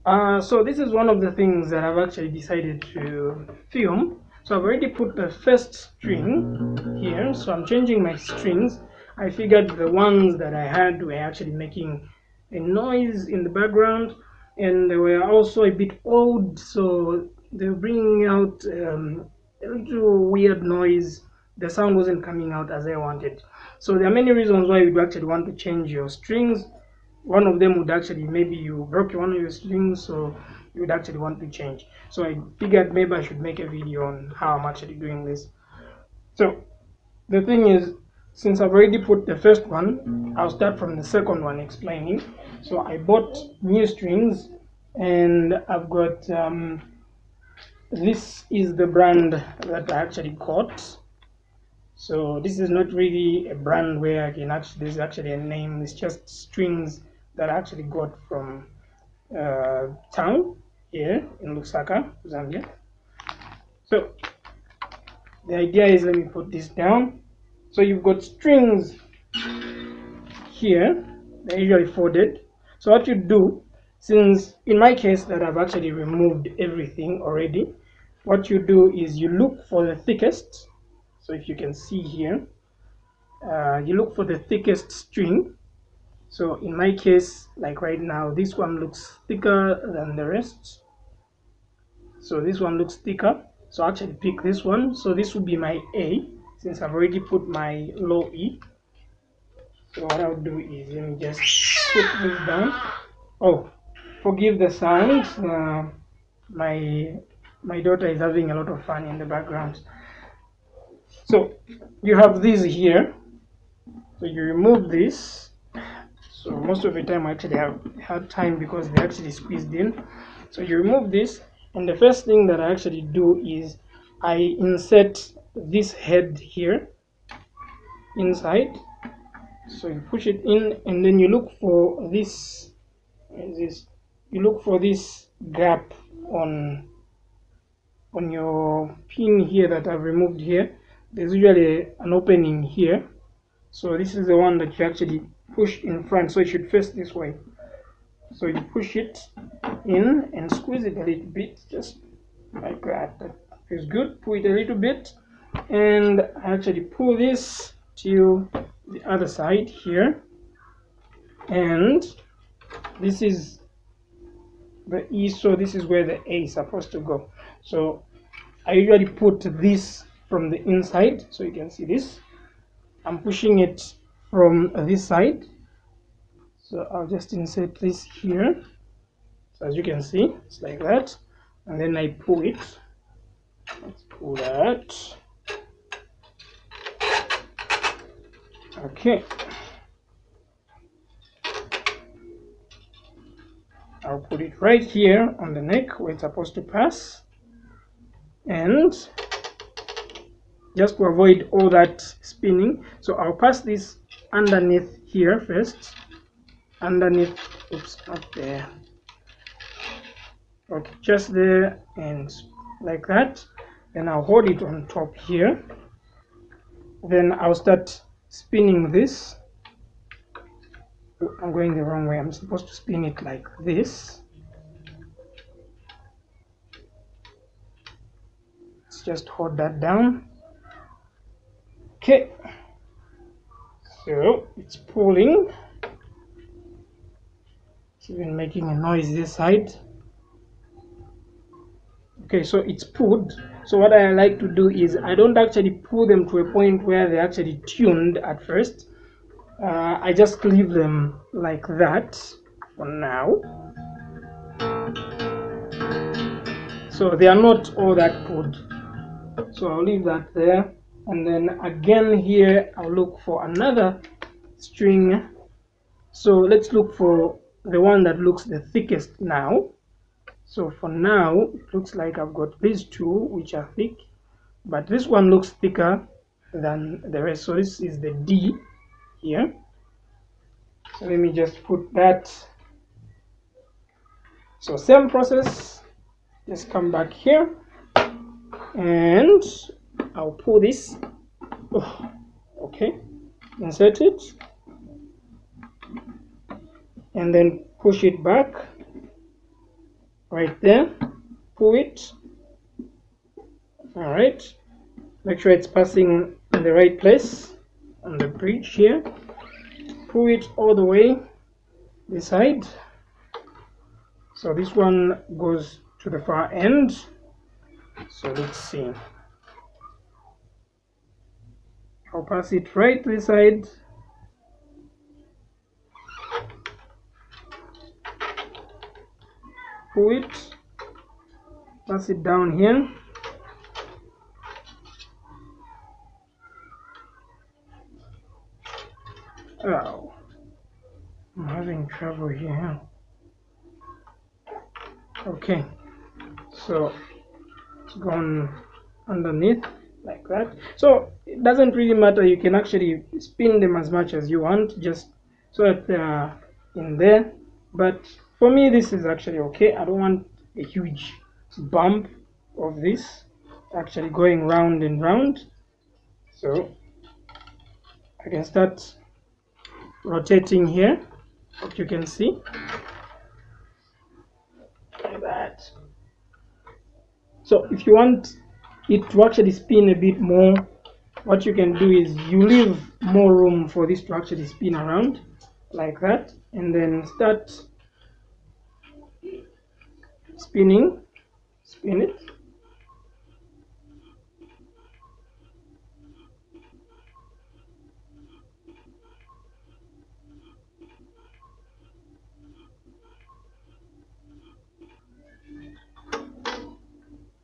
So this is one of the things that I've actually decided to film. So I've already put the first string here, so I'm changing my strings. I figured the ones that I had were actually making a noise in the background, and they were also a bit old, so they were bringing out a little weird noise. The sound wasn't coming out as I wanted. So there are many reasons why you'd actually want to change your strings. One of them would actually, maybe you broke one of your strings, so you would actually want to change. So I figured maybe I should make a video on how I'm actually doing this. So the thing is, since I've already put the first one, I'll start from the second one explaining. So I bought new strings, and I've got this is the brand that I actually got. So this is not really a brand where I can actually, there's actually a name. It's just strings that I actually got from town here in Lusaka, Zambia. So the idea is, let me put this down. So you've got strings here, they're usually folded. So what you do, since in my case that I've actually removed everything already, what you do is you look for the thickest. So if you can see here, you look for the thickest string. So in my case, like right now, this one looks thicker than the rest. So this one looks thicker. So I actually pick this one. So this will be my A, since I've already put my low E. So what I'll do is, let me just put this down. Oh, forgive the sound. My daughter is having a lot of fun in the background. So you have these here. So you remove this. So most of the time I actually have had time because they actually squeezed in. So you remove this, and the first thing that I actually do is I insert this head here inside. So you push it in, and then you look for this, you look for this gap on your pin here that I've removed here. There's usually an opening here. So this is the one that you actually push in front, so it should face this way. So you push it in and squeeze it a little bit, just like that. That is good. Pull it a little bit, and I actually pull this to the other side here, and this is the E, so this is where the A is supposed to go. So I usually put this from the inside, so you can see this. I'm pushing it from this side, so I'll just insert this here. So as you can see, it's like that, and then I pull it. Let's pull that. Okay. I'll put it right here on the neck where it's supposed to pass, and just to avoid all that spinning, so I'll pass this underneath here first. Underneath, oops, not there. Okay, just there, and like that. Then I'll hold it on top here. Then I'll start spinning this. I'm going the wrong way. I'm supposed to spin it like this. Let's just hold that down. Okay, so it's pulling. It's even making a noise this side. Okay, so it's pulled. So what I like to do is I don't actually pull them to a point where they're actually tuned at first. I just leave them like that for now. So they are not all that pulled. So I'll leave that there. And then again here, I'll look for another string. So let's look for the one that looks the thickest now. So for now, it looks like I've got these two which are thick, but this one looks thicker than the rest. So this is the D here. So let me just put that. So same process, just come back here, and I'll pull this. Oh, okay, insert it, and then push it back. right there, pull it. All right, make sure it's passing in the right place on the bridge here. Pull it all the way this side, so this one goes to the far end. So let's see, I'll pass it right this side. Pull it, pass it down here. Oh, I'm having trouble here. Okay, so it's gone underneath like that. So it doesn't really matter, you can actually spin them as much as you want, just so that they are in there. But for me, this is actually okay. I don't want a huge bump of this actually going round and round. So I can start rotating here, what you can see like that. So if you want it to actually spin a bit more, what you can do is you leave more room for this to actually spin around like that, and then start spinning. Spin it.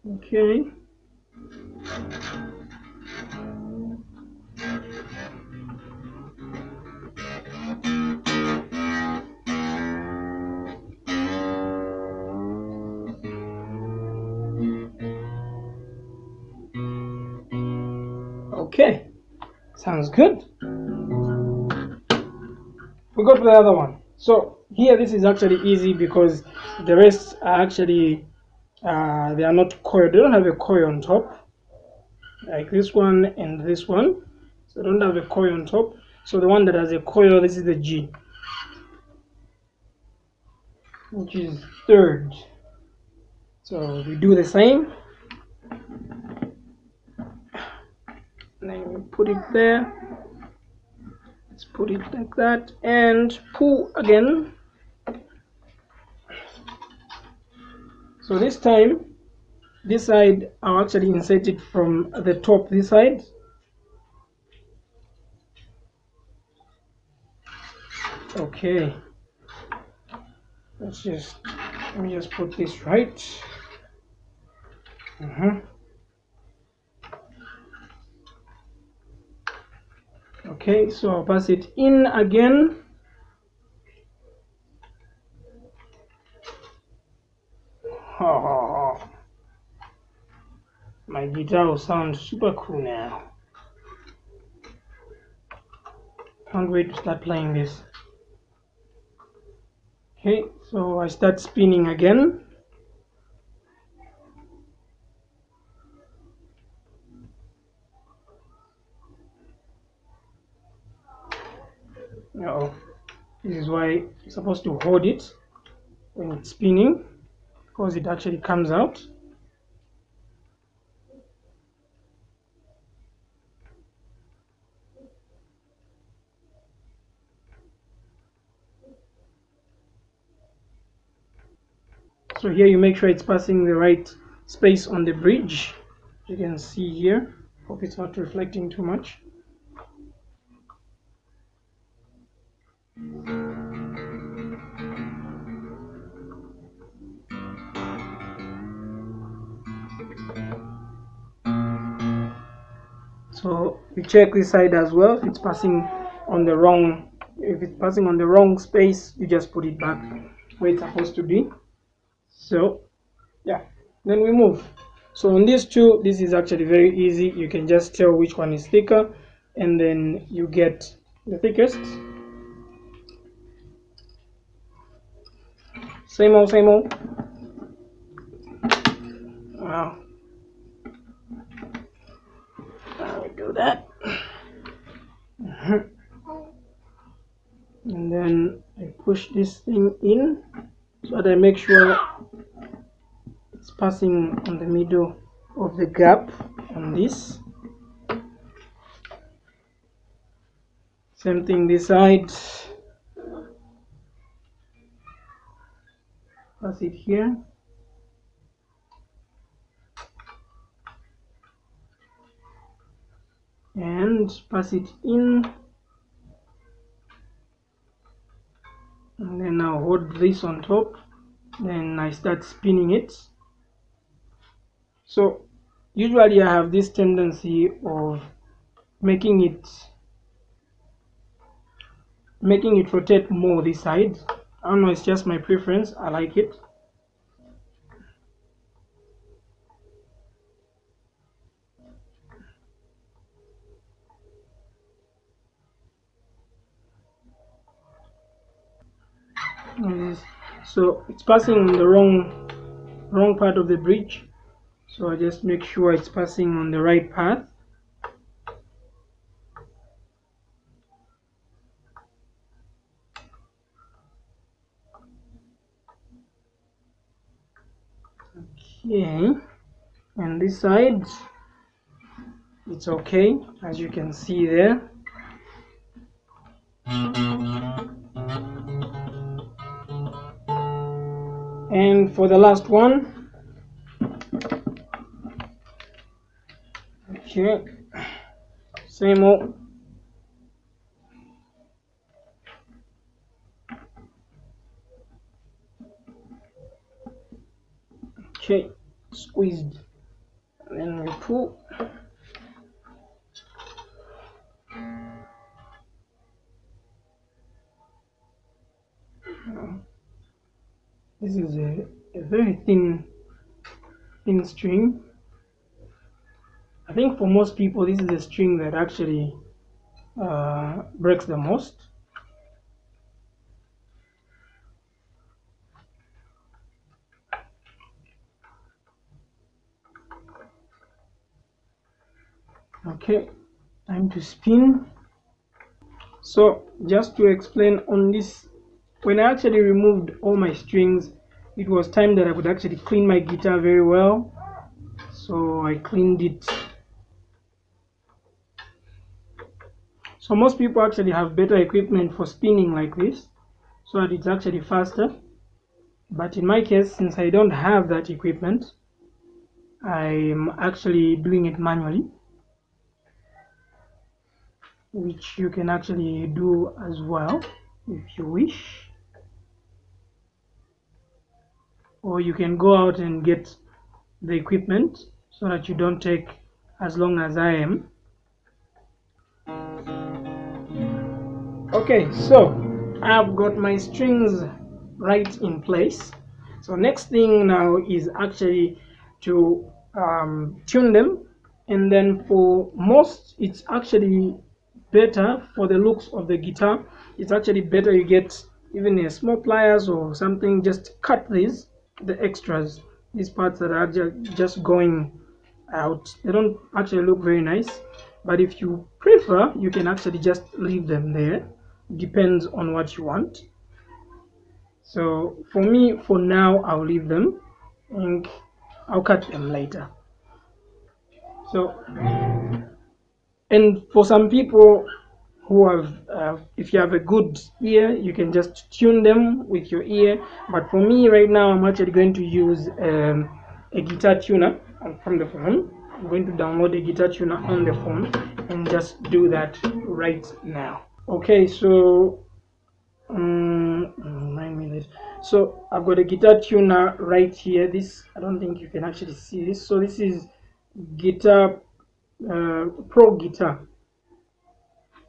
Okay. Okay, sounds good. We go to the other one. So here this is actually easy because the rest are actually they are not coil. They don't have a coil on top, like this one and this one. So they don't have a coil on top. So the one that has a coil, this is the G, which is third. So we do the same. And then we put it there. Let's put it like that and pull again. So this time, this side I'll actually insert it from the top, this side. Okay. Let me just put this right. Okay, so I'll pass it in again. My guitar will sound super cool now. Can't wait to start playing this. Okay, so I start spinning again. Uh-oh. This is why you're supposed to hold it when it's spinning, because it actually comes out. So here you make sure it's passing the right space on the bridge. You can see here. Hope it's not reflecting too much. So you check this side as well. If it's passing on the wrong, space, you just put it back where it's supposed to be. So yeah, then we move. So on these two, this is actually very easy. You can just tell which one is thicker, and then you get the thickest. Same old, same old. Wow. Now we do that. And then I push this thing in so that I make sure passing on the middle of the gap on this. Same thing this side. Pass it here. And pass it in. And then I'll hold this on top. Then I start spinning it. So usually I have this tendency of making it rotate more this side. I don't know, it's just my preference. I like it. So it's passing on the wrong part of the bridge, so I just make sure it's passing on the right path. Okay, and this side it's okay, as you can see there. And for the last one, okay, same old. Okay, squeezed, and then we pull. This is a very thin string. I think for most people this is a string that actually breaks the most. Okay, time to spin. So just to explain on this, when I actually removed all my strings, it was time that I would actually clean my guitar very well. So I cleaned it. So most people actually have better equipment for spinning like this, so that it's actually faster. But in my case, since I don't have that equipment, I'm actually doing it manually, which you can actually do as well if you wish, or you can go out and get the equipment so that you don't take as long as I am. Okay, so I've got my strings right in place. So next thing now is actually to tune them, and then for most it's actually better for the looks of the guitar. It's actually better you get even a small pliers or something, just cut the extras, these parts that are just going out. They don't actually look very nice, but if you prefer you can actually just leave them there. Depends on what you want. So for me, for now, I'll leave them and I'll cut them later. So, and for some people who have, if you have a good ear, you can just tune them with your ear. But for me right now, I'm actually going to use a guitar tuner from the phone. I'm going to download a guitar tuner on the phone and just do that right now. Okay, so 9 minutes. So I've got a guitar tuner right here. This, I don't think you can actually see this. So this is Guitar Pro Guitar.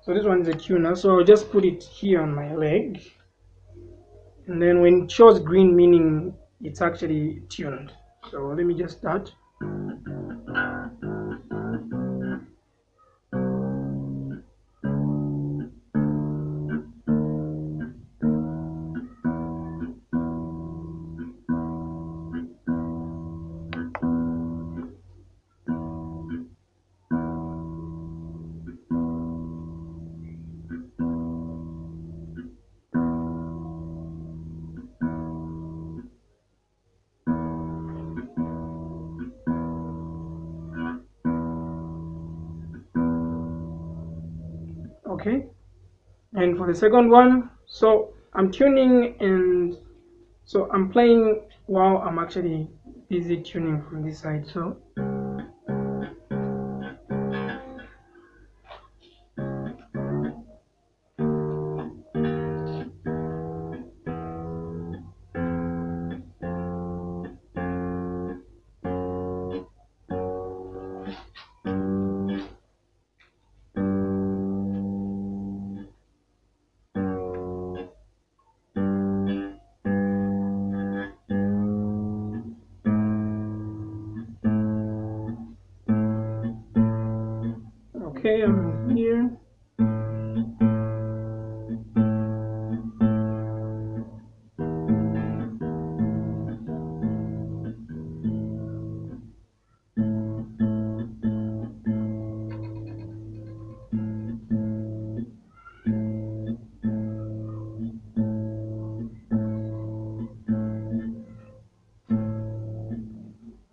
So this one is a tuner. So I'll just put it here on my leg, and then when it shows green, meaning it's actually tuned. So let me just start. Okay, and for the second one, so I'm tuning, and so I'm playing while I'm actually busy tuning from this side. So okay, I'm here.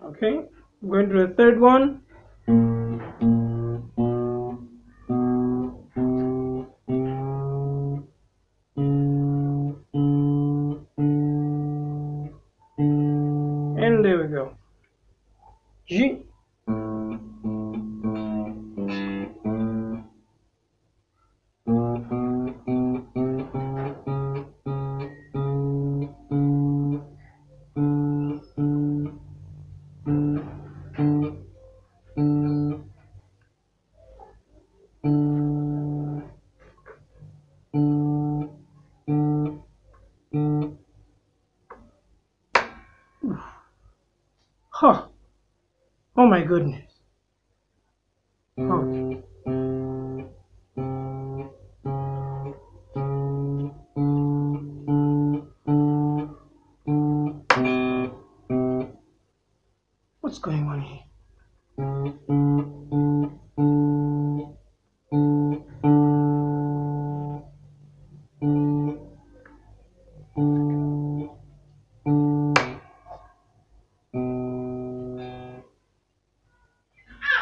Okay, I'm going to the third one. And there we go. G. Huh. Oh my goodness. Oh. What's going on here?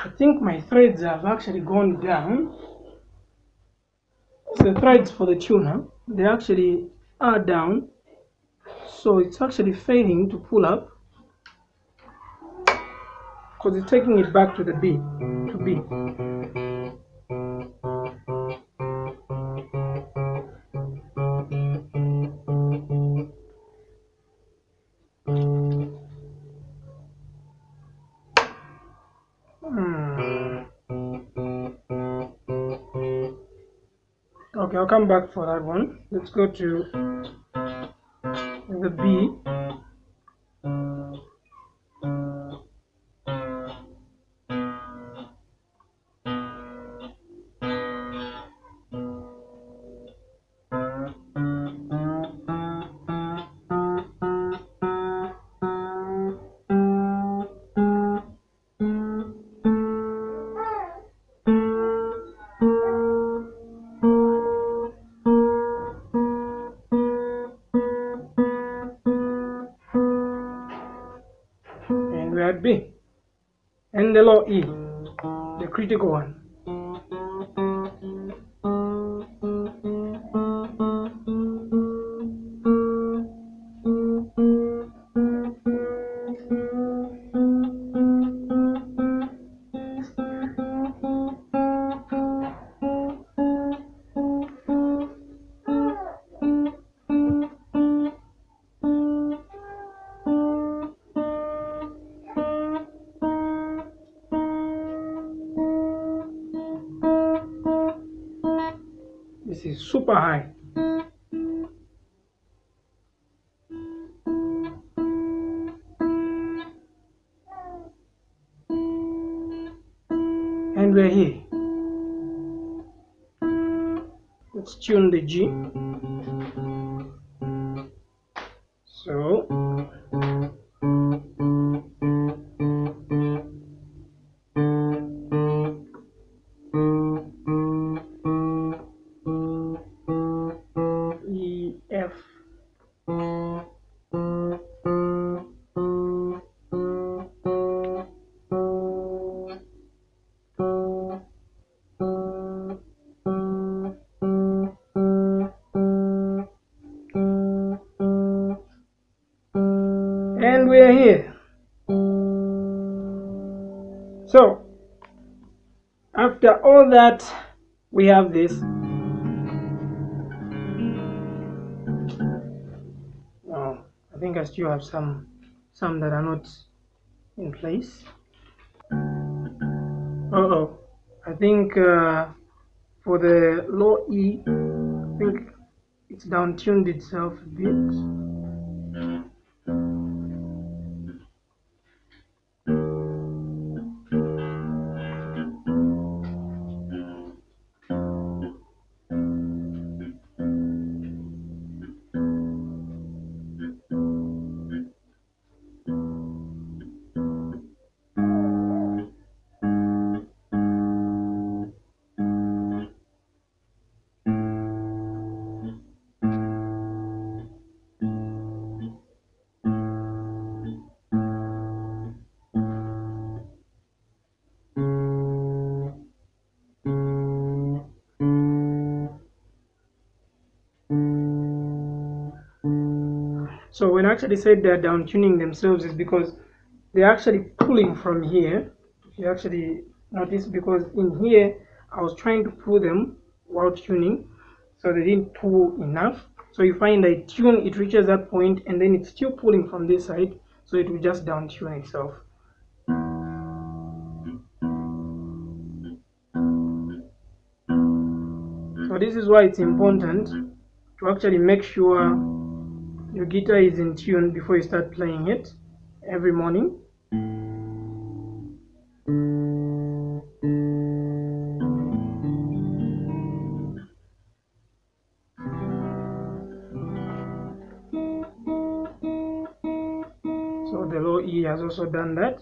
I think my threads have actually gone down. So the threads for the tuner, they actually are down. So it's actually failing to pull up because it's taking it back to the B, to B. Okay, I'll come back for that one. Let's go to the B. And we're at B. And the low E, the critical one. This is super high. And we're here. Let's tune the G. So E, F. And we're here. So after all that, we have this. Oh, I think I still have some that are not in place. I think for the low E, I think it's down tuned itself a bit. So when I actually said they're down tuning themselves, is because they're actually pulling from here. If you actually notice, because in here I was trying to pull them while tuning, so they didn't pull enough. So you find I tune, it reaches that point, and then it's still pulling from this side, so it will just down tune itself. So this is why it's important to actually make sure your guitar is in tune before you start playing it every morning. So the low E has also done that.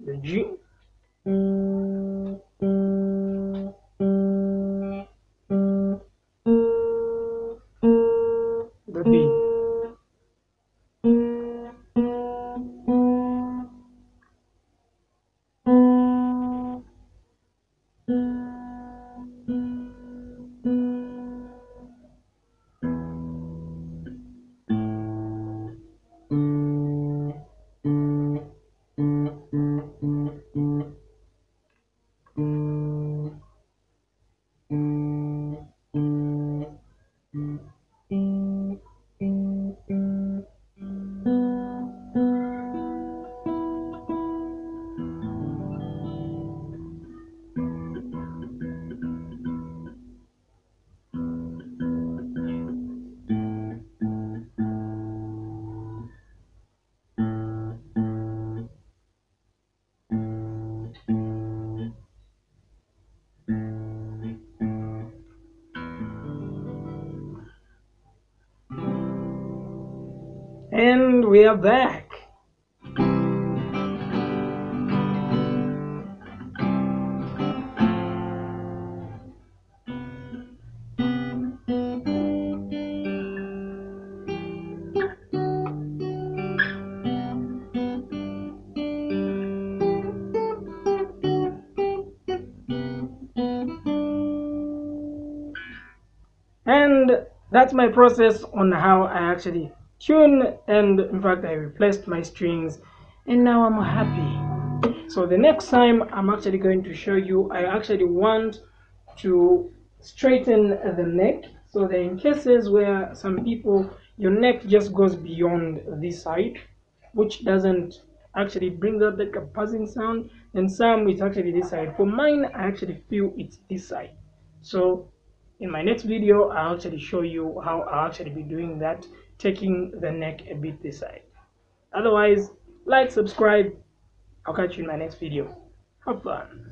The G. The B. And we are back. And that's my process on how I actually tune, and in fact I replaced my strings and now I'm happy. So the next time I'm actually going to show you, I actually want to straighten the neck, so that in cases where some people, your neck just goes beyond this side, which doesn't actually bring out like a buzzing sound, and some it's actually this side. For mine, I actually feel it's this side. So in my next video, I'll actually show you how I'll actually be doing that, taking the neck a bit this side. Otherwise, like, subscribe. I'll catch you in my next video. Have fun.